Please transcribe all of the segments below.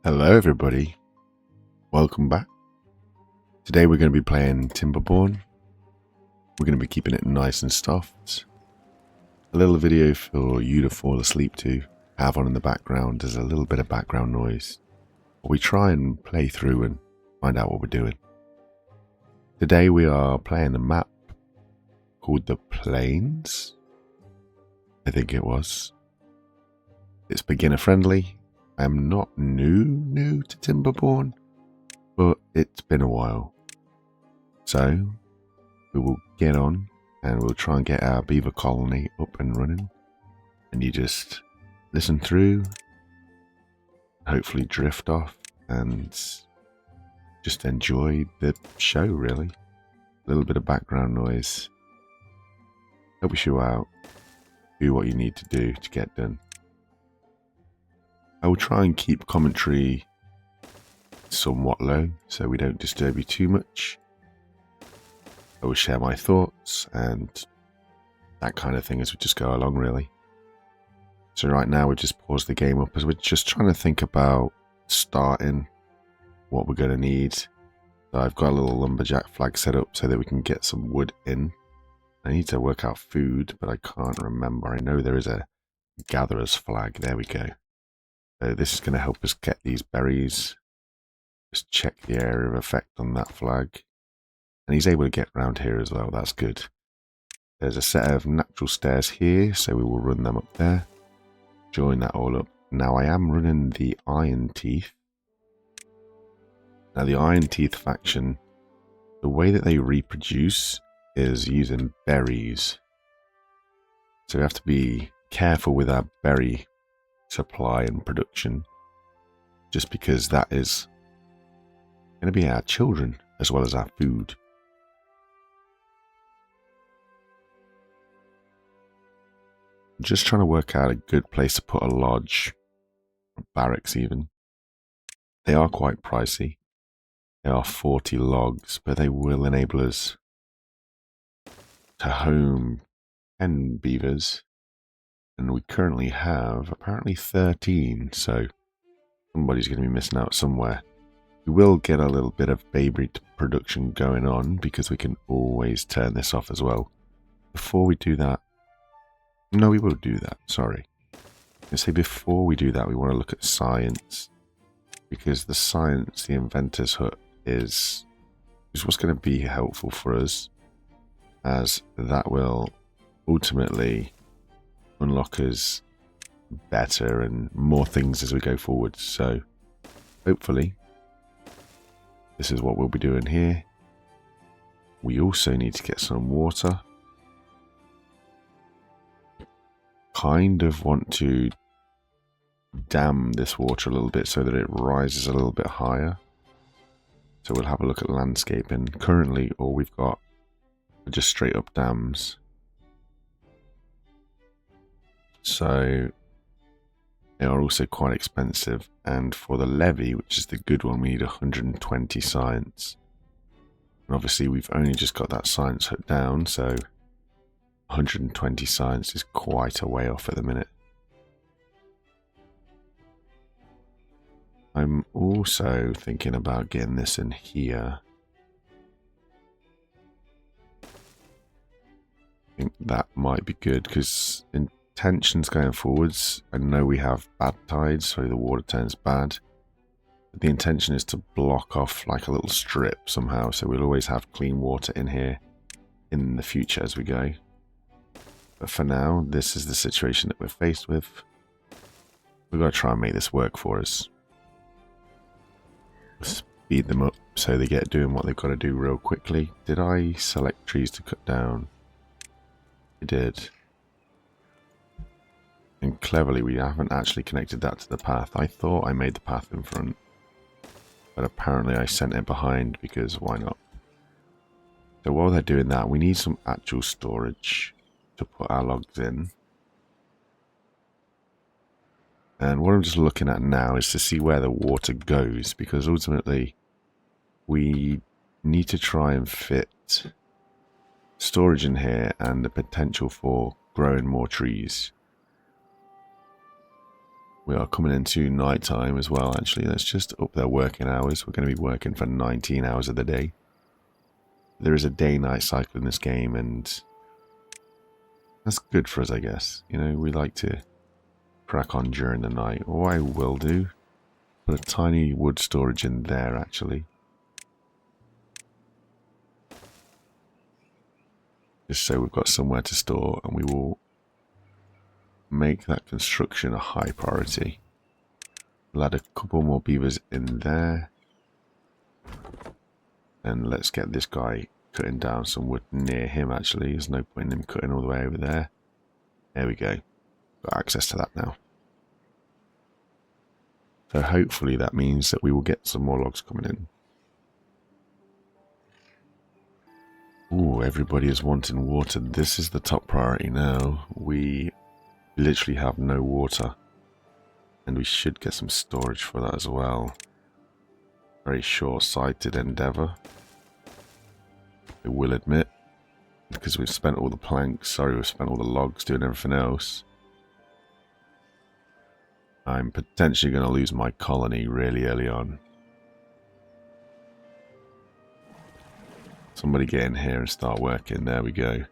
Hello everybody, welcome back. Today we're going to be playing Timberborne. We're going to be keeping it nice and soft. A little video for you to fall asleep to, have on in the background. There's a little bit of background noise. We try and play through and find out what we're doing. Today we are playing a map called the Plains. I think it was. It's beginner friendly. I'm not new to Timberborne, but it's been a while. So we will get on and we'll try and get our beaver colony up and running. And you just listen through, hopefully drift off and just enjoy the show, really. A little bit of background noise. Help you out. Do what you need to do to get done. I will try and keep commentary somewhat low so we don't disturb you too much. I will share my thoughts and that kind of thing as we just go along, really. So right now we've just paused the game up as we're just trying to think about starting, what we're going to need. So I've got a little lumberjack flag set up so that we can get some wood in. I need to work out food, but I can't remember. I know there is a gatherer's flag. There we go. So this is going to help us get these berries. Just check the area of effect on that flag. And he's able to get around here as well. That's good. There's a set of natural stairs here, so we will run them up there. Join that all up. Now I am running the Iron Teeth. Now the Iron Teeth faction, the way that they reproduce is using berries. So we have to be careful with our berry supply and production, just because that is going to be our children as well as our food. I'm just trying to work out a good place to put a lodge, or barracks even. They are quite pricey. They are 40 logs, but they will enable us to home 10 beavers. And we currently have apparently 13, so somebody's going to be missing out somewhere. We will get a little bit of baby production going on because we can always turn this off as well. Before we do that, no, we will do that, sorry. I say before we do that, we want to look at science, because the science, the inventor's hut, is what's going to be helpful for us, as that will ultimately unlock us better and more things as we go forward. So hopefully this is what we'll be doing here. We also need to get some water. Kind of want to dam this water a little bit so that it rises a little bit higher. So we'll have a look at landscaping. Currently all we've got are just straight up dams. So they are also quite expensive, and for the levy, which is the good one, we need 120 science. And obviously we've only just got that science hut down, so 120 science is quite a way off at the minute. I'm also thinking about getting this in here. I think that might be good, because intentions going forwards, I know we have bad tides, so the water turns bad. But the intention is to block off like a little strip somehow, so we'll always have clean water in here in the future as we go. But for now, this is the situation that we're faced with. We've got to try and make this work for us. Speed them up so they get doing what they've got to do real quickly. Did I select trees to cut down? I did. And cleverly, we haven't actually connected that to the path. I thought I made the path in front, but apparently I sent it behind because why not? So while they're doing that, we need some actual storage to put our logs in. And what I'm just looking at now is to see where the water goes, because ultimately we need to try and fit storage in here and the potential for growing more trees. We are coming into night time as well, actually. That's just up their working hours. We're going to be working for 19 hours of the day. There is a day-night cycle in this game, and that's good for us, I guess. You know, we like to crack on during the night. What I will do, put a tiny wood storage in there, actually. Just so we've got somewhere to store, and we will make that construction a high priority. We'll add a couple more beavers in there. And let's get this guy cutting down some wood near him, actually. There's no point in him cutting all the way over there. There we go. Got access to that now. So hopefully that means that we will get some more logs coming in. Ooh, everybody is wanting water. This is the top priority now. We literally have no water. And we should get some storage for that as well. Very short-sighted endeavour, I will admit. Because we've spent all the planks, we've spent all the logs doing everything else. I'm potentially going to lose my colony really early on. Somebody get in here and start working. There we go.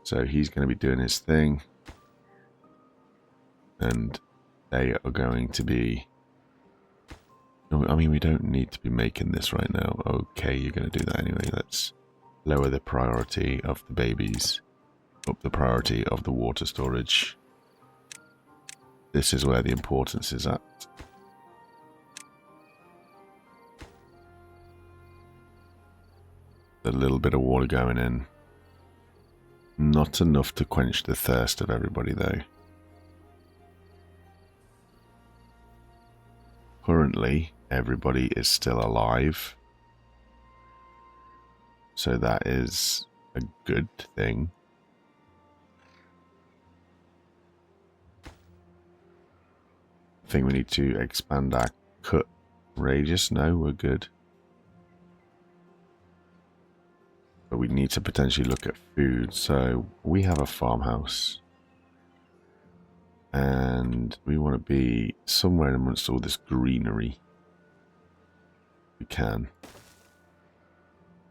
So he's going to be doing his thing. And they are going to be... I mean, we don't need to be making this right now. Okay, you're going to do that anyway. Let's lower the priority of the babies. Up the priority of the water storage. This is where the importance is at. A little bit of water going in. Not enough to quench the thirst of everybody, though. Currently, everybody is still alive. So that is a good thing. I think we need to expand our cut radius. No, we're good. But we need to potentially look at food. So we have a farmhouse. And we want to be somewhere amongst all this greenery. We can.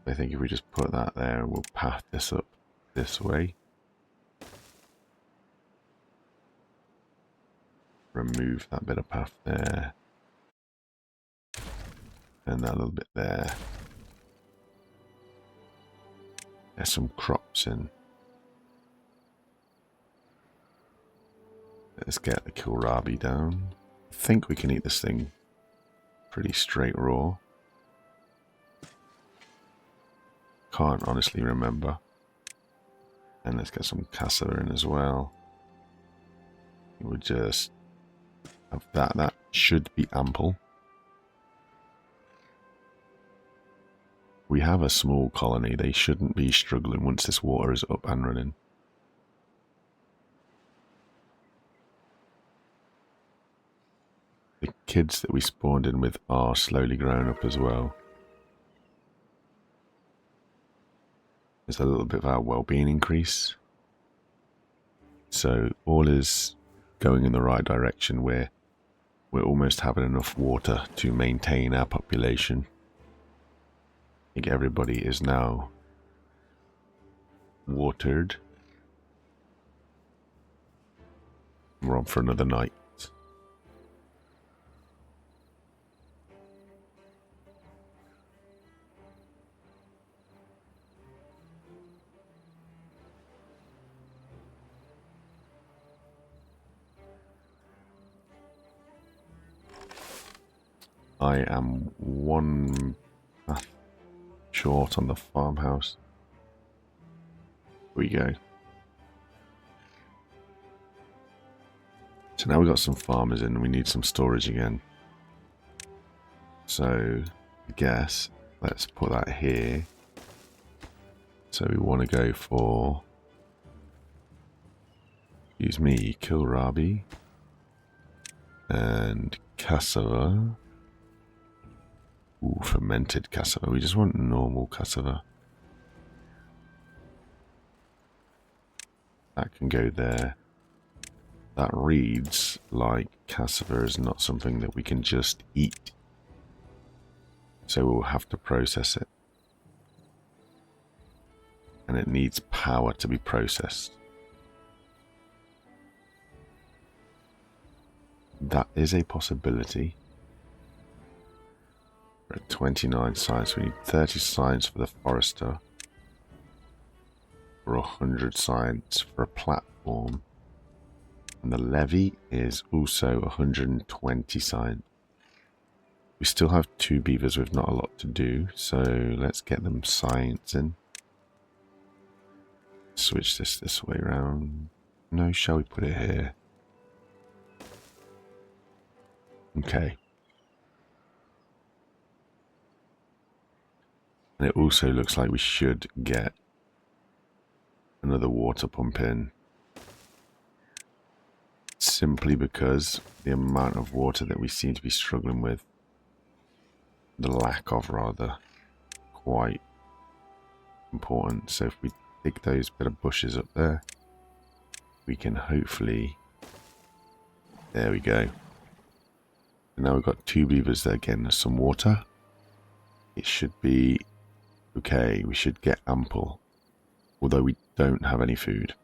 I think if we just put that there, we'll path this up this way. Remove that bit of path there. And that little bit there. There's some crops in. Let's get the kohlrabi down. I think we can eat this thing pretty straight raw. Can't honestly remember. And let's get some cassava in as well. We'll just have that. That should be ample. We have a small colony. They shouldn't be struggling once this water is up and running. The kids that we spawned in with are slowly growing up as well. There's a little bit of our well-being increase. So all is going in the right direction where we're almost having enough water to maintain our population. I think everybody is now watered. We're on for another night. I am one path short on the farmhouse. Here we go. So now we've got some farmers in and we need some storage again. So I guess let's put that here. So we want to go for, excuse me, kohlrabi and cassava. Ooh, fermented cassava. We just want normal cassava. That can go there. that reads like cassava is not something that we can just eat. So we'll have to process it. And it needs power to be processed. That is a possibility. We're at 29 science. We need 30 science for the forester. For 100 science for a platform. And the levy is also 120 science. We still have 2 beavers with not a lot to do, so let's get them science in. Switch this way around. No, shall we put it here? Okay. And it also looks like we should get another water pump in. Simply because the amount of water that we seem to be struggling with, the lack of rather, quite important. So if we dig those bit of bushes up there, we can hopefully, there we go. And now we've got 2 beavers there getting us some water. It should be okay. We should get ample, although we don't have any food.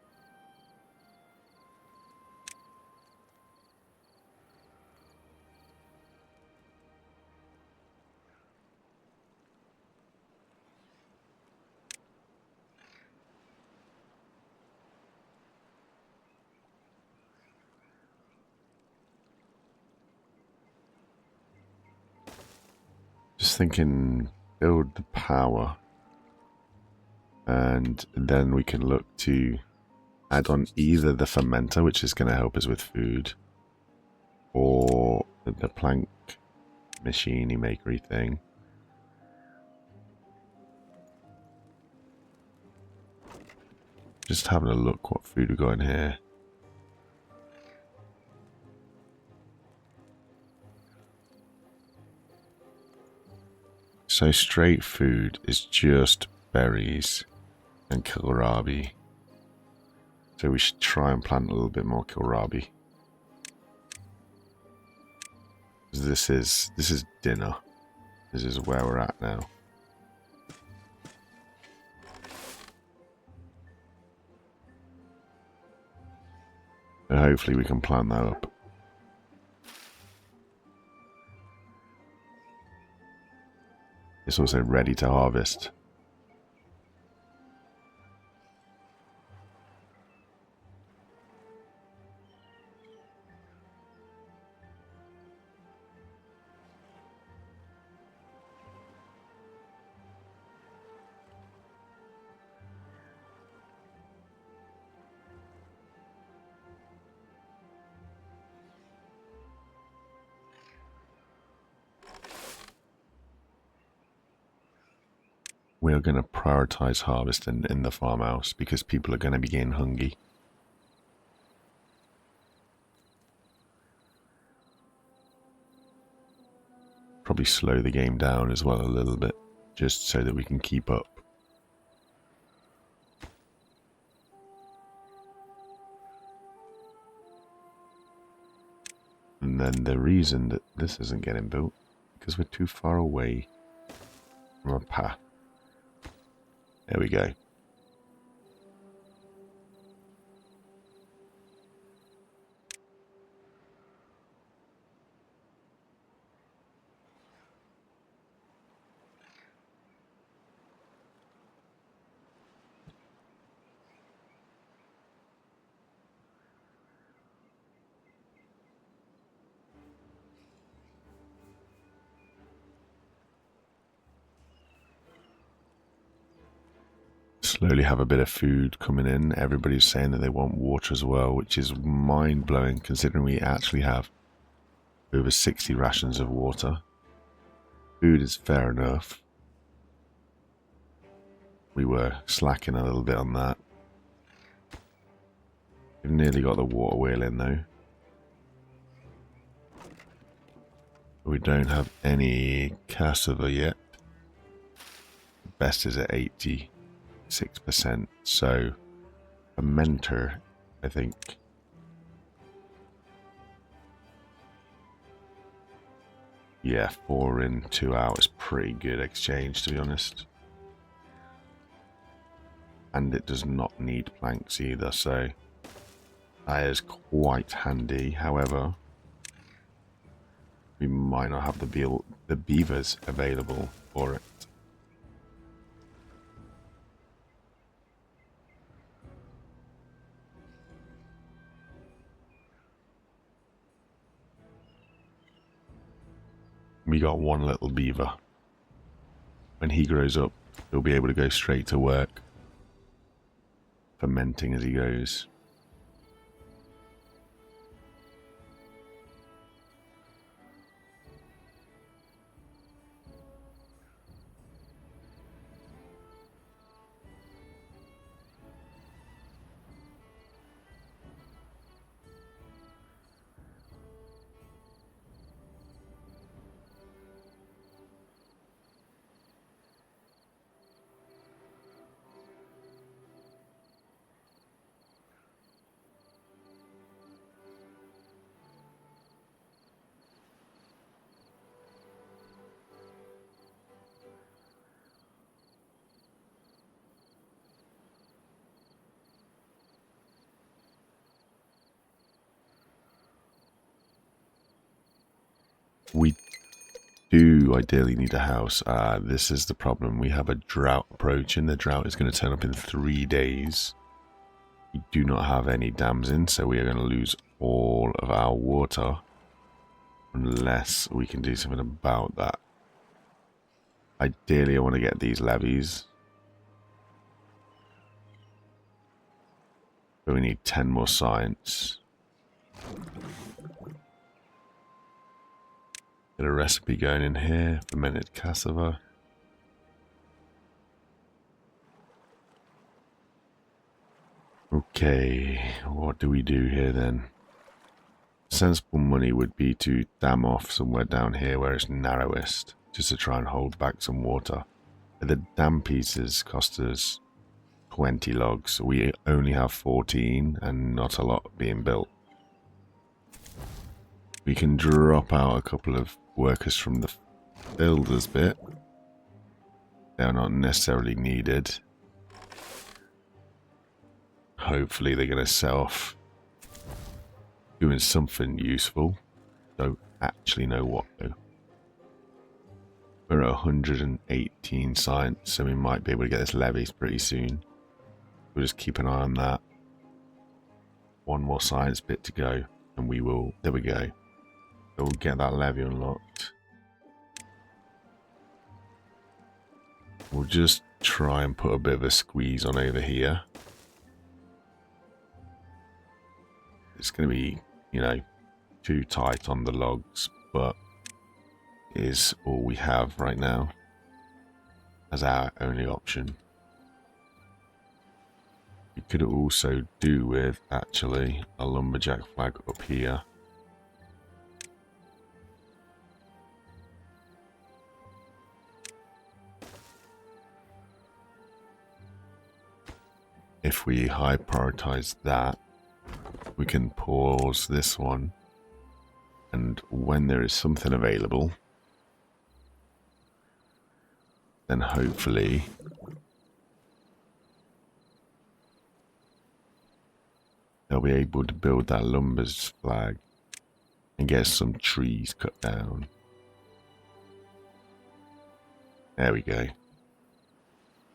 Just thinking, build the power, and then we can look to add on either the fermenter, which is going to help us with food, or the plank machiney makery thing. Just having a look what food we got in here. So straight food is just berries and kohlrabi. So we should try and plant a little bit more kohlrabi. This is dinner. This is where we're at now. So hopefully we can plant that up. It's also ready to harvest. We are going to prioritize harvesting in the farmhouse because people are going to be getting hungry. Probably slow the game down as well a little bit, just so that we can keep up. And then the reason that this isn't getting built, because we're too far away from a path. There we go. Slowly have a bit of food coming in. Everybody's saying that they want water as well, which is mind-blowing considering we actually have over 60 rations of water. Food is fair enough. We were slacking a little bit on that. We've nearly got the water wheel in though. We don't have any cassava yet. Best is at 86%, so a mentor, I think, Yeah, 4 in 2 out is pretty good exchange, to be honest. And it does not need planks either, so that is quite handy. However, we might not have the beavers available for it. We got one little beaver. When he grows up, he'll be able to go straight to work, fermenting as he goes. We do ideally need a house. This is the problem. We have a drought approaching. The drought is going to turn up in 3 days. We do not have any dams in, so we are going to lose all of our water unless we can do something about that. Ideally, I want to get these levees. But we need 10 more science. Get a recipe going in here, fermented cassava. Okay, what do we do here then? Sensible money would be to dam off somewhere down here where it's narrowest, just to try and hold back some water. But the dam pieces cost us 20 logs, so we only have 14 and not a lot being built. We can drop out a couple of workers from the builders bit. They are not necessarily needed. Hopefully they're going to set off doing something useful. Don't actually know what though. We're at 118 science, so we might be able to get this levies pretty soon. We'll just keep an eye on that. One more science bit to go, and we will. There we go. We'll get that levy unlocked. We'll just try and put a bit of a squeeze on over here. It's going to be, you know, too tight on the logs, but it is all we have right now as our only option. We could also do with, actually, a lumberjack flag up here. If we high prioritize that, we can pause this one, and when there is something available, then hopefully they'll be able to build that lumber's flag and get some trees cut down. There we go.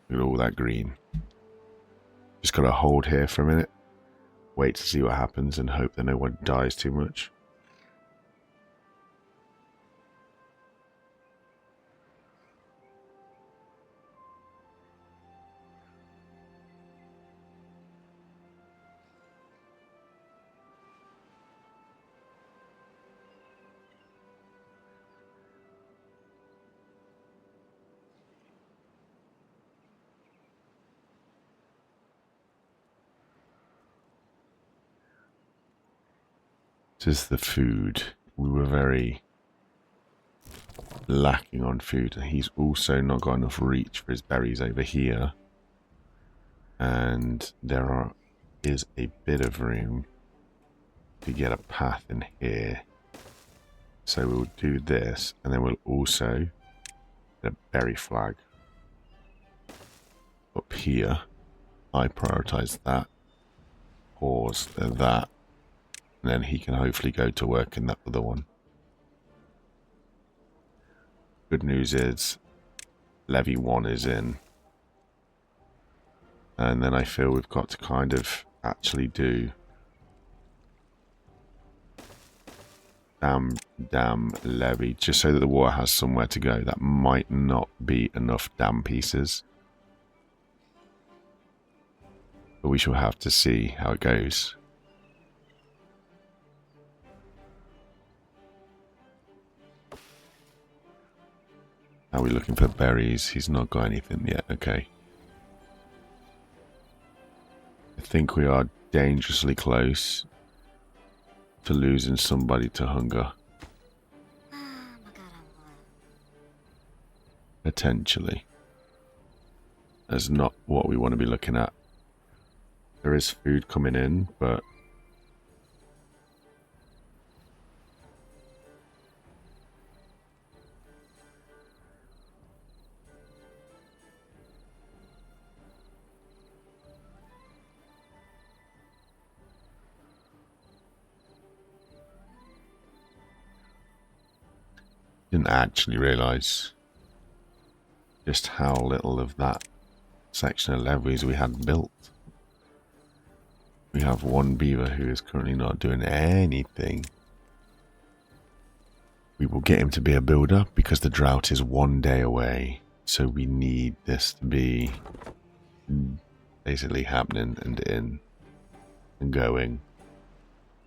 Look at all that green. Just gotta hold here for a minute, wait to see what happens and hope that no one dies too much. This is the food. We were very lacking on food. He's also not got enough reach for his berries over here. And is a bit of room to get a path in here. So we'll do this, and then we'll also get a berry flag up here. I prioritize that, pause that, and then he can hopefully go to work in that other one. Good news is levy 1 is in. And then I feel we've got to kind of actually do dam levy, just so that the water has somewhere to go. That might not be enough dam pieces, but we shall have to see how it goes. Are we looking for berries? He's not got anything yet. Okay. I think we are dangerously close to losing somebody to hunger. Potentially. That's not what we want to be looking at. There is food coming in, but didn't actually realise just how little of that section of levees we had built. We have one beaver who is currently not doing anything. We will get him to be a builder because the drought is 1 day away. So we need this to be basically happening and in and going.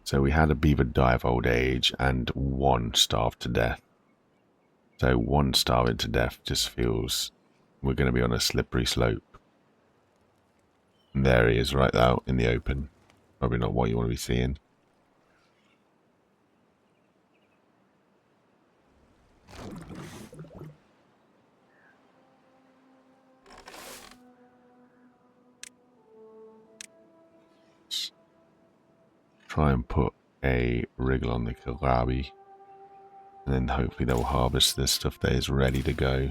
So we had a beaver die of old age and 1 starved to death. So 1 starving to death just feels we're going to be on a slippery slope. And there he is right out in the open. Probably not what you want to be seeing. Try and put a wriggle on the kohlrabi. And then hopefully they'll harvest this stuff that is ready to go.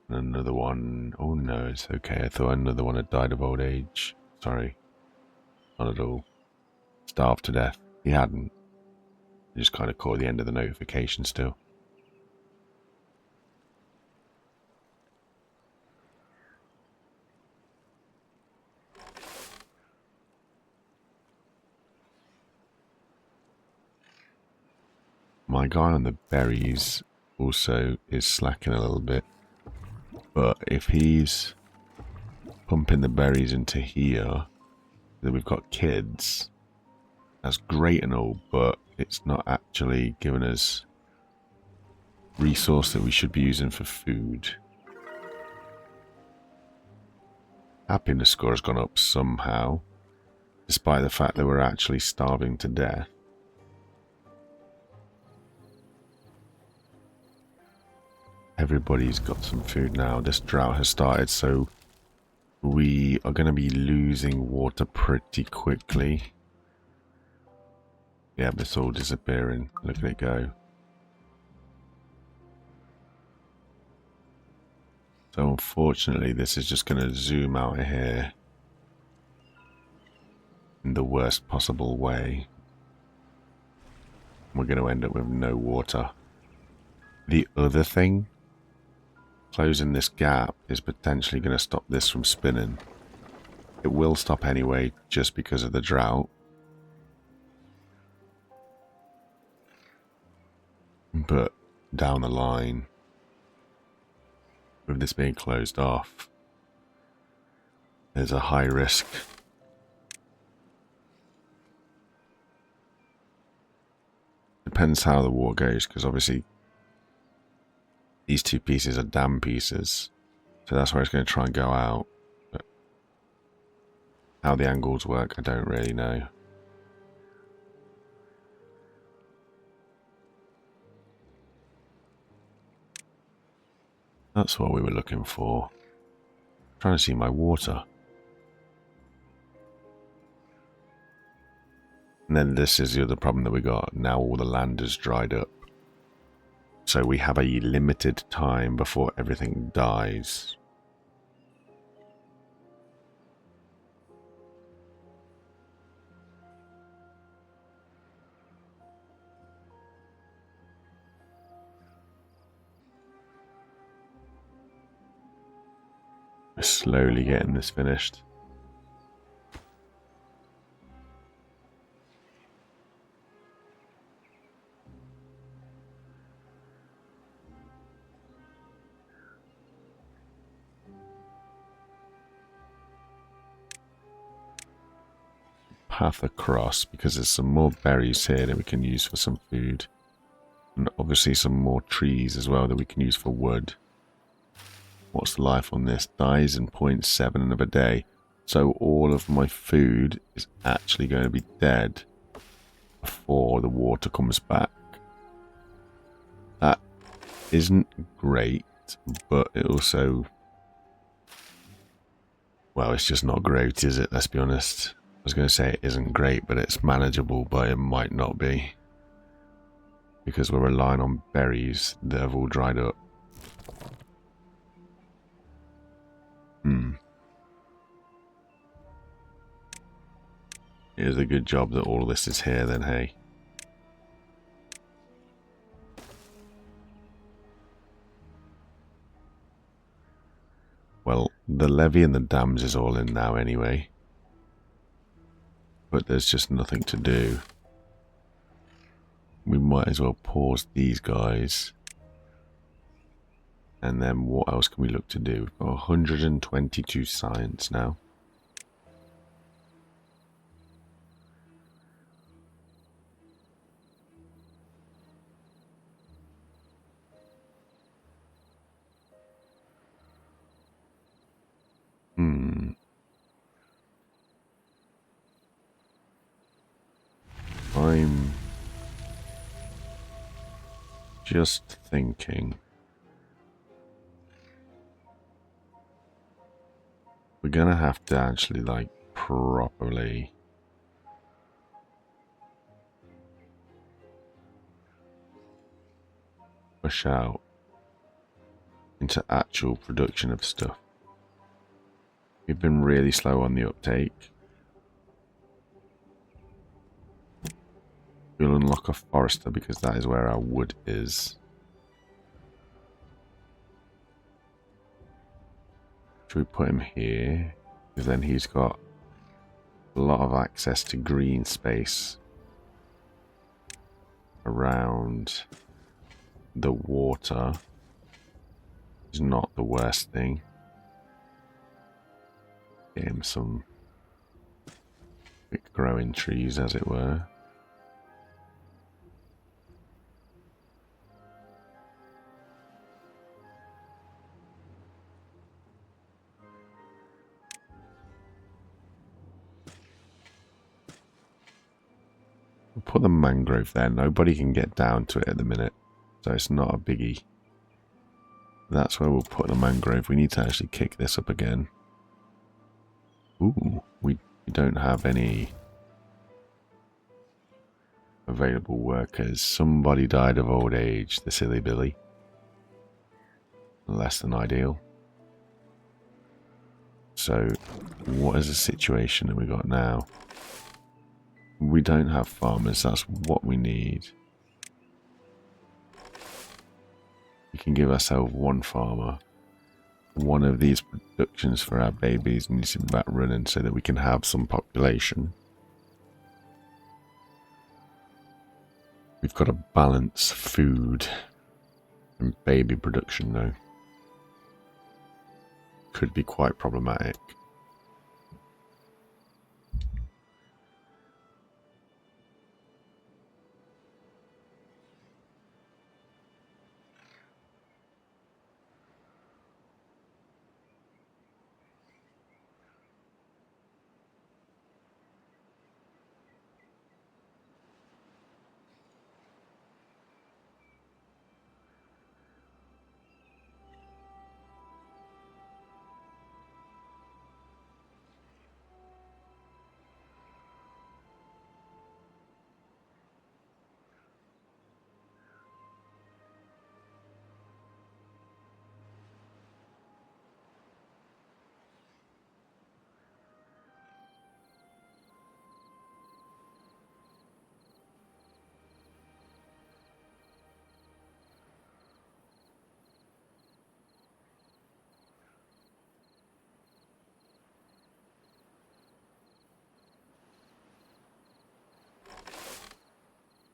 And another one. Oh no, it's okay. I thought another one had died of old age. Sorry. Not at all. Starved to death. He hadn't. He just kind of caught the end of the notification still. My guy on the berries also is slacking a little bit. But if he's pumping the berries into here, then we've got kids. That's great and all, but it's not actually giving us resource that we should be using for food. Happiness score has gone up somehow, despite the fact that we're actually starving to death. Everybody's got some food now. This drought has started, so we are going to be losing water pretty quickly. Yeah, but it's all disappearing. Look at it go. So unfortunately, this is just going to zoom out of here in the worst possible way. We're going to end up with no water. The other thing, closing this gap is potentially going to stop this from spinning. It will stop anyway, just because of the drought. But down the line, with this being closed off, there's a high risk. Depends how the war goes, because obviously these 2 pieces are dam pieces, so that's where it's going to try and go out. But how the angles work, I don't really know. That's what we were looking for. I'm trying to see my water. And then this is the other problem that we got. Now all the land has dried up. So we have a limited time before everything dies. We're slowly getting this finished. Path across because there's some more berries here that we can use for some food. And obviously some more trees as well that we can use for wood. What's the life on this? Dies in 0.7 of a day. So all of my food is actually going to be dead before the water comes back. That isn't great, but it also... Well, it's just not great, is it? Let's be honest. I was going to say it isn't great, but it's manageable, but it might not be. Because we're relying on berries that have all dried up. It is a good job that all this is here then, hey? Well, the levee and the dams is all in now anyway. But there's just nothing to do. We might as well pause these guys. And then what else can we look to do? We've got 122 science now. I'm just thinking we're gonna have to actually like properly push out into actual production of stuff. We've been really slow on the uptake. We'll unlock a forester because that is where our wood is. Should we put him here? Because then he's got a lot of access to green space around the water. Is not the worst thing. Get him some quick growing trees, as it were. We'll put the mangrove there. Nobody can get down to it at the minute, so it's not a biggie. That's where we'll put the mangrove. We need to actually kick this up again. Ooh, we don't have any available workers. Somebody died of old age, the silly Billy. Less than ideal. So, what is the situation that we got now? We don't have farmers, that's what we need. We can give ourselves one farmer. One of these productions for our babies needs to be back running so that we can have some population. We've got to balance food and baby production though. Could be quite problematic.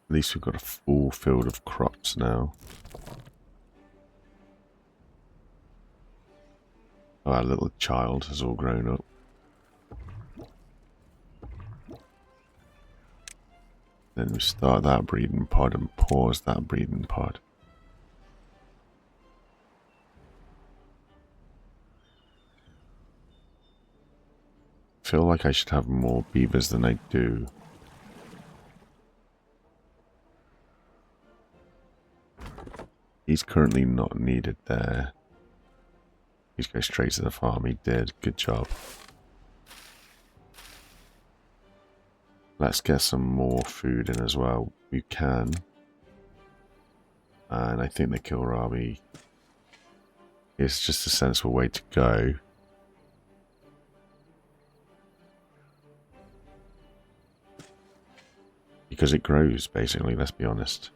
At least we've got a full field of crops now. Oh, our little child has all grown up. Then we start that breeding pod and pause that breeding pod. I feel like I should have more beavers than I do. He's currently not needed there. He's going straight to the farm. He did. Good job. Let's get some more food in as well. We can. And I think the kohlrabi is just a sensible way to go. Because it grows, basically, let's be honest.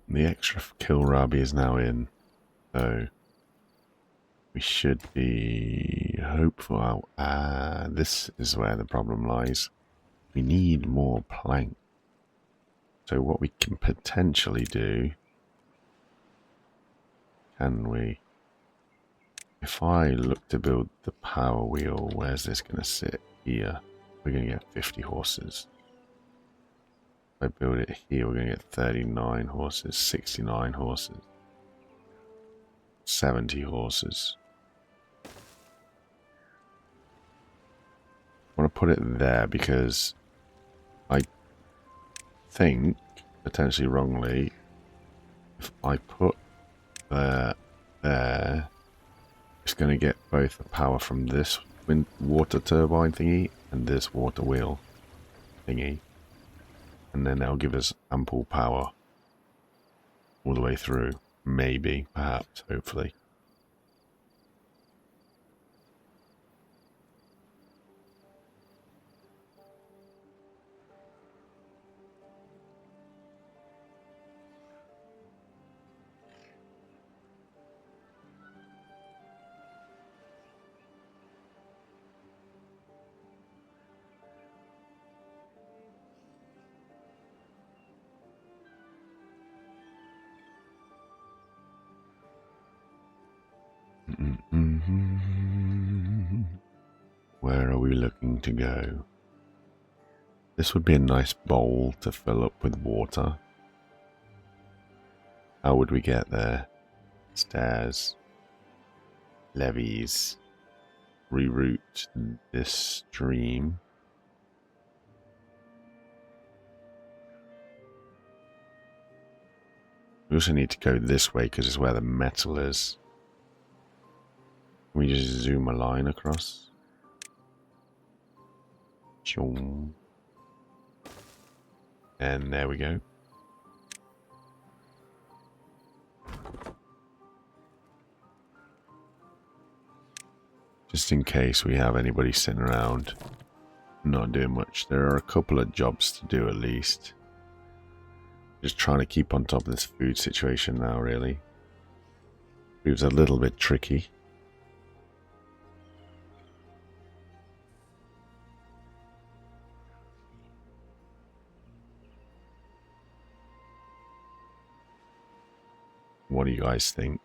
The extra kohlrabi is now in, so we should be hopeful. This is where the problem lies. We need more plank. So what we can potentially do, can we? If I look to build the power wheel, where's this going to sit? Here. We're going to get 50 horses. If I build it here, we're going to get 39 horses, 69 horses, 70 horses. I want to put it there because I think, potentially wrongly, if I put there, it's going to get both the power from this water turbine thingy and this water wheel thingy. And then that'll give us ample power all the way through. Maybe, perhaps, hopefully. Where are we looking to go? This would be a nice bowl to fill up with water. How would we get there? Stairs. Levees. Reroute this stream. We also need to go this way because it's where the metal is. Can we just zoom a line across? And there we go. Just in case we have anybody sitting around not doing much. There are a couple of jobs to do at least. Just trying to keep on top of this food situation now, really. It was a little bit tricky. What do you guys think?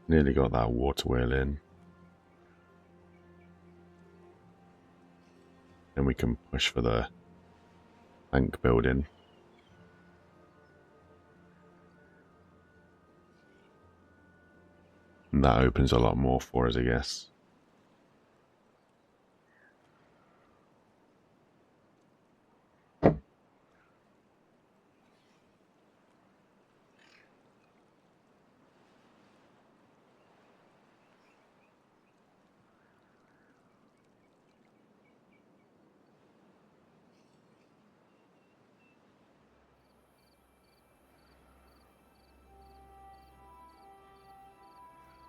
Nearly got that water wheel in. Then we can push for the bank building. And that opens a lot more for us, I guess.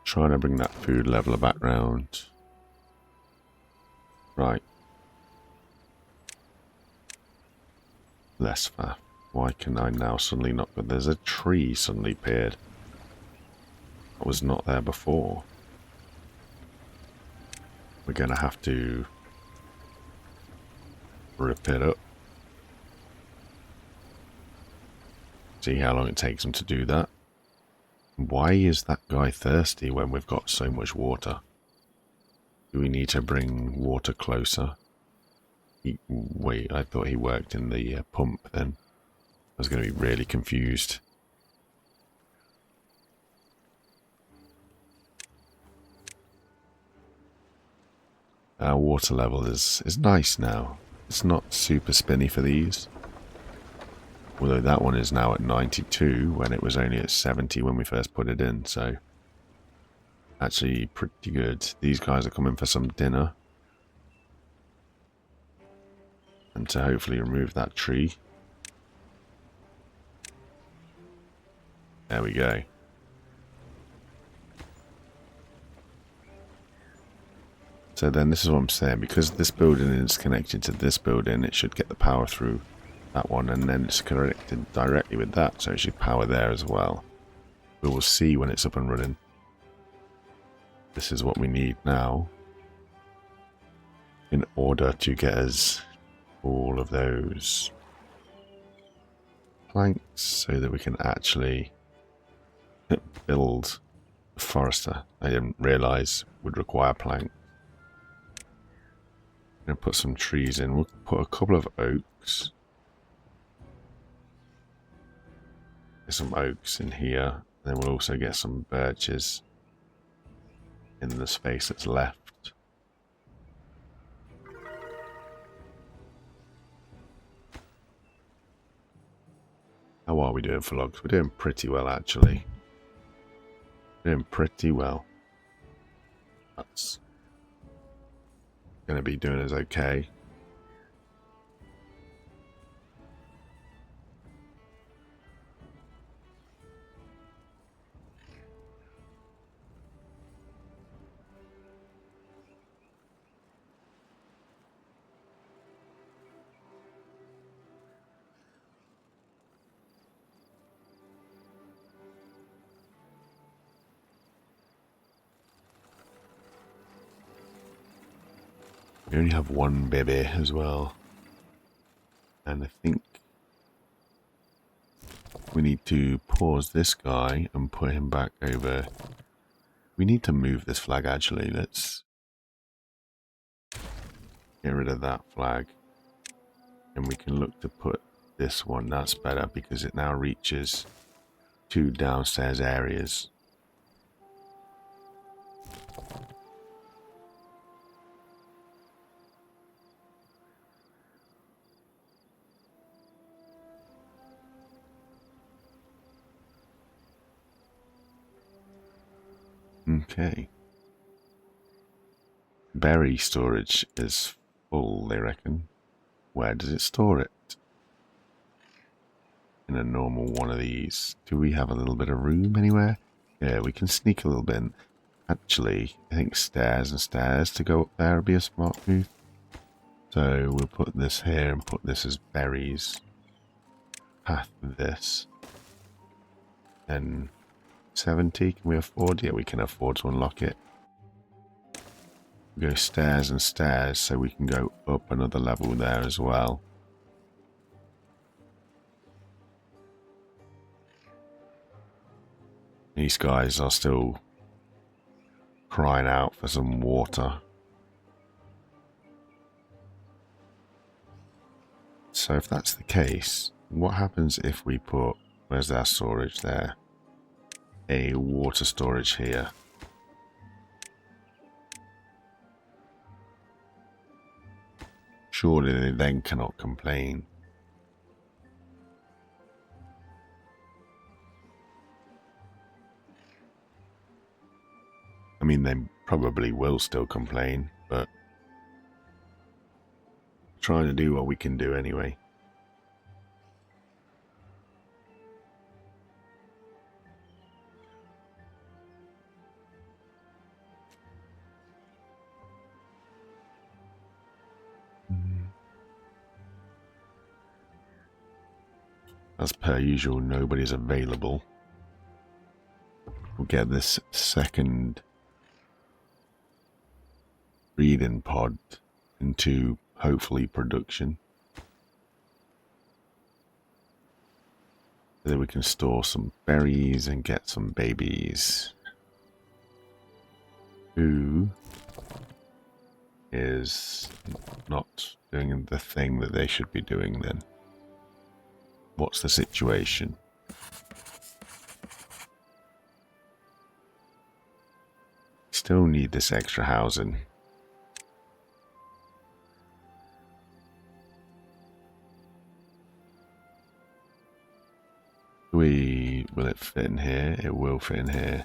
Trying to bring that food leveler back round. Right. Less faff. Why can I now suddenly not... But there's a tree suddenly appeared. That was not there before. We're going to have to rip it up. See how long it takes him to do that. Why is that guy thirsty when we've got so much water? Do we need to bring water closer? Wait, I thought he worked in the pump then. I was going to be really confused. Our water level is nice now. It's not super spinny for these. Although that one is now at 92 when it was only at 70 when we first put it in, so actually pretty good. These guys are coming for some dinner. And to hopefully remove that tree. There we go. So then this is what I'm saying, because this building is connected to this building, it should get the power through that one, and then it's connected directly with that, so it should power there as well. We will see when it's up and running. This is what we need now in order to get us all of those planks so that we can actually build a forester. I didn't realize would require plank. I'm going to put some trees in. We'll put a couple of oaks. Get some oaks in here. Then we'll also get some birches in the space that's left. How are we doing for logs? We're doing pretty well, actually. Doing pretty well. That's going to be doing us okay. We only have one baby as well. And I think we need to pause this guy and put him back over. We need to move this flag actually. Let's get rid of that flag. And we can look to put this one. That's better because it now reaches 2 downstairs areas. Okay. Berry storage is full, they reckon. Where does it store it? In a normal one of these. Do we have a little bit of room anywhere? Yeah, we can sneak a little bit. Actually, I think stairs and stairs to go up there would be a smart move. So we'll put this here and put this as berries. Path this. Then 70, can we afford? Yeah, we can afford to unlock it. We go stairs and stairs so we can go up another level there as well. These guys are still crying out for some water. So if that's the case, what happens if we put, where's our storage there? A water storage here. Surely they then cannot complain. I mean, they probably will still complain, but trying to do what we can do anyway. As per usual, nobody's available. We'll get this second breeding pod into hopefully production. So that we can store some berries and get some babies. Who is not doing the thing that they should be doing then? What's the situation? Still need this extra housing. Will it fit in here? It will fit in here.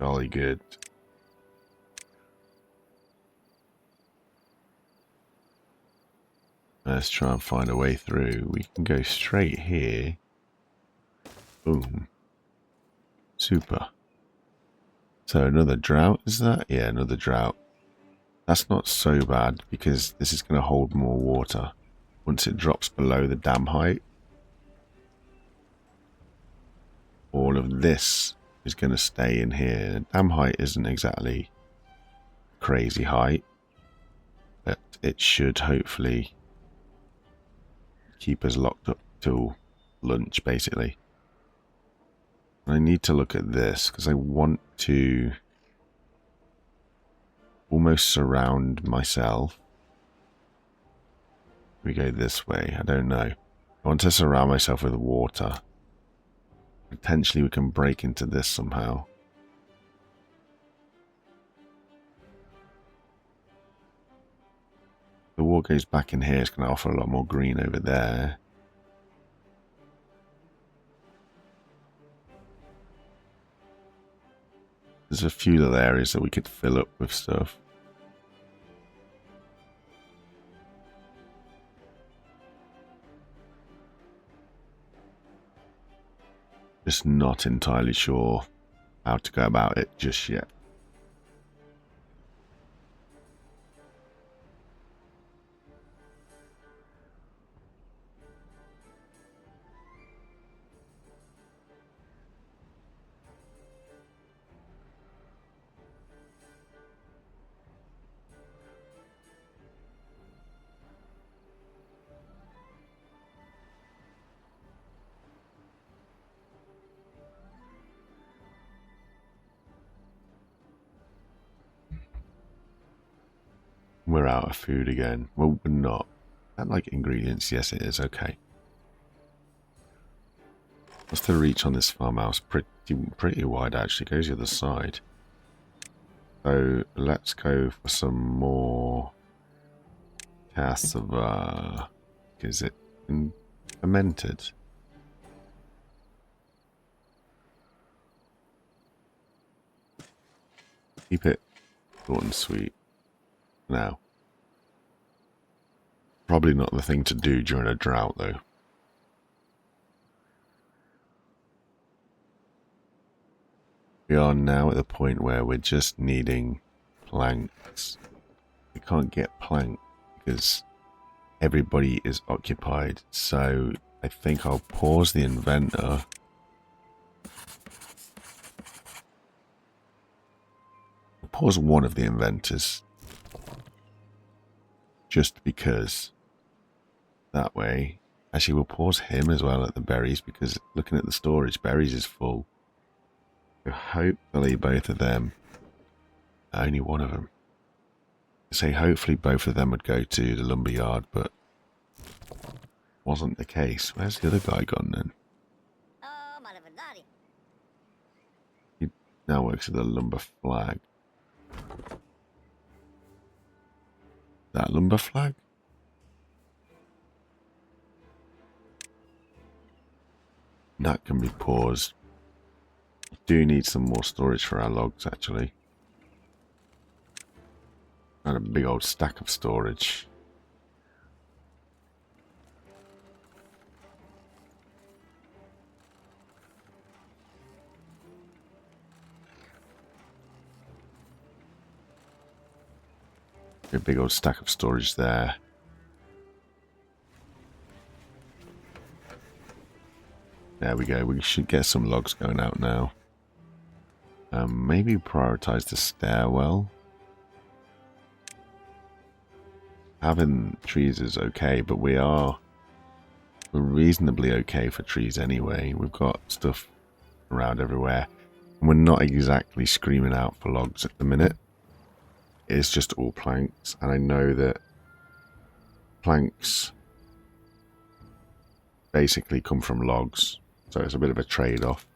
Jolly good. Let's try and find a way through. We can go straight here. Boom. Super. So another drought, is that? Yeah, another drought. That's not so bad because this is going to hold more water. Once it drops below the dam height, all of this is going to stay in here. Dam height isn't exactly crazy height, but it should hopefully keep us locked up till lunch, basically. I need to look at this because I want to almost surround myself. We go this way, I don't know. I want to surround myself with water. Potentially we can break into this somehow. The wall goes back in here, it's going to offer a lot more green over there. There's a few little areas that we could fill up with stuff. Just not entirely sure how to go about it just yet. We're out of food again. Well, we're not. I like ingredients. Yes, it is. Okay. What's the reach on this farmhouse? Pretty wide, actually. Goes the other side. So let's go for some more cassava. Is it fermented? Keep it short and sweet. Now, probably not the thing to do during a drought, though. We are now at the point where we're just needing planks. We can't get plank because everybody is occupied. So I think I'll pause the inventor. I'll pause one of the inventors. Just because that way, actually we'll pause him as well at the berries because looking at the storage, berries is full. So hopefully both of them Only one of them. I say hopefully both of them would go to the lumber yard, but wasn't the case. Where's the other guy gone then? He now works at the lumber flag. That lumber flag? That can be paused. We do need some more storage for our logs, actually. And a big old stack of storage. A big old stack of storage there. There we go. We should get some logs going out now. Maybe prioritize the stairwell. Having trees is okay, but we're reasonably okay for trees anyway. We've got stuff around everywhere. And we're not exactly screaming out for logs at the minute. It's just all planks, and I know that planks basically come from logs, so it's a bit of a trade-off.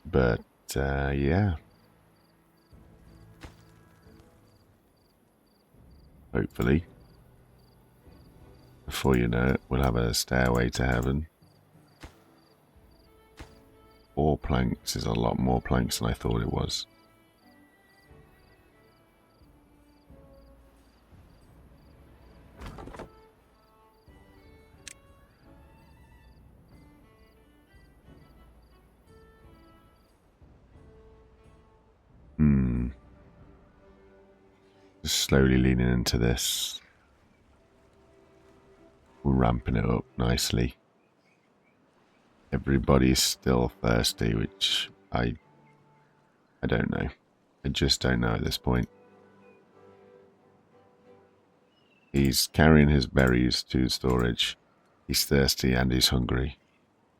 But yeah, hopefully before you know it, we'll have a stairway to heaven. 4 planks is a lot more planks than I thought it was. Just slowly leaning into this. We're ramping it up nicely. Everybody's still thirsty, which I don't know. I just don't know at this point. He's carrying his berries to storage. He's thirsty and he's hungry.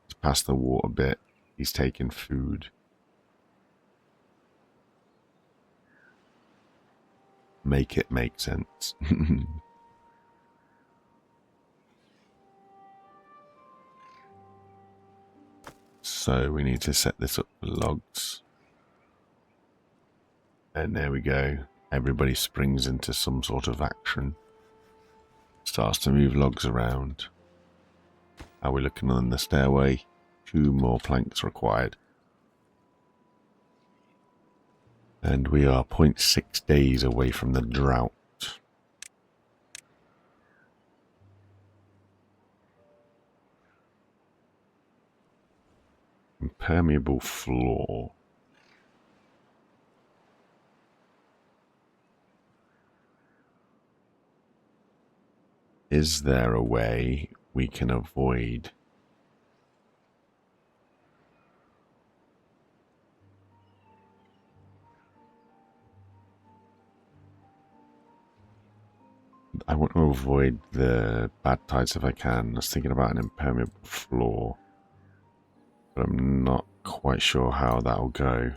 He's past the water bit. He's taking food. Make it make sense. So we need to set this up for logs. And there we go. Everybody springs into some sort of action. Starts to move logs around. Are we looking on the stairway? 2 more planks required. And we are 0.6 days away from the drought. Impermeable floor. Is there a way we can avoid I want to avoid the bad tides if I can. I was thinking about an impermeable floor, but I'm not quite sure how that'll go.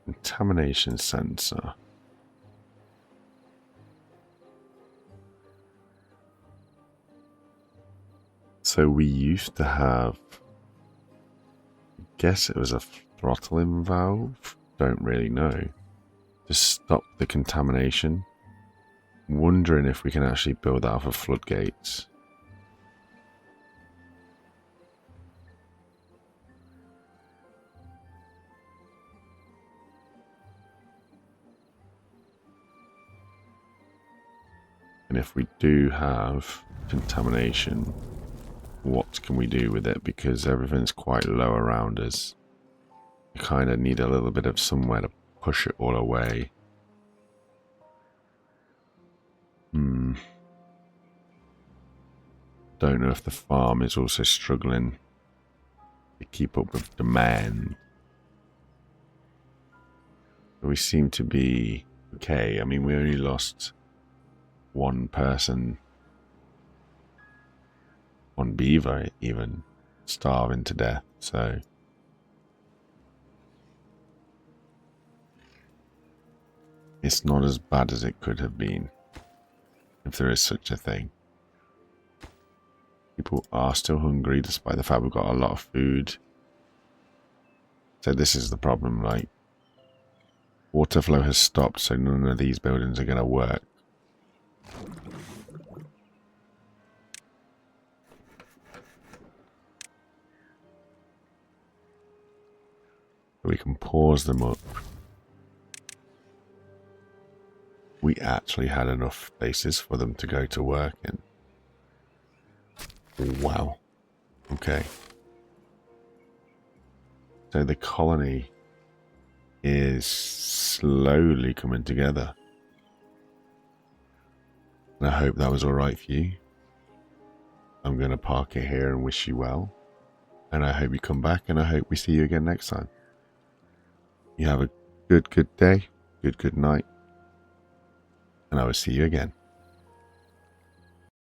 Contamination sensor. So we used to have, I guess it was a throttling valve, don't really know, to stop the contamination. Wondering if we can actually build that off of floodgates. And if we do have contamination, what can we do with it? Because everything's quite low around us. We kind of need a little bit of somewhere to push it all away. Don't know if the farm is also struggling to keep up with demand. We seem to be okay. I mean, we only lost one person, one beaver even, starving to death, so it's not as bad as it could have been, if there is such a thing. People are still hungry despite the fact we've got a lot of food. So this is the problem, like, water flow has stopped, so none of these buildings are going to work. We can pause them up. We actually had enough places for them to go to work in. Wow. Okay. So the colony is slowly coming together. And I hope that was alright for you. I'm going to park it here and wish you well. And I hope you come back, and I hope we see you again next time. You have a good day, good night. And I will see you again.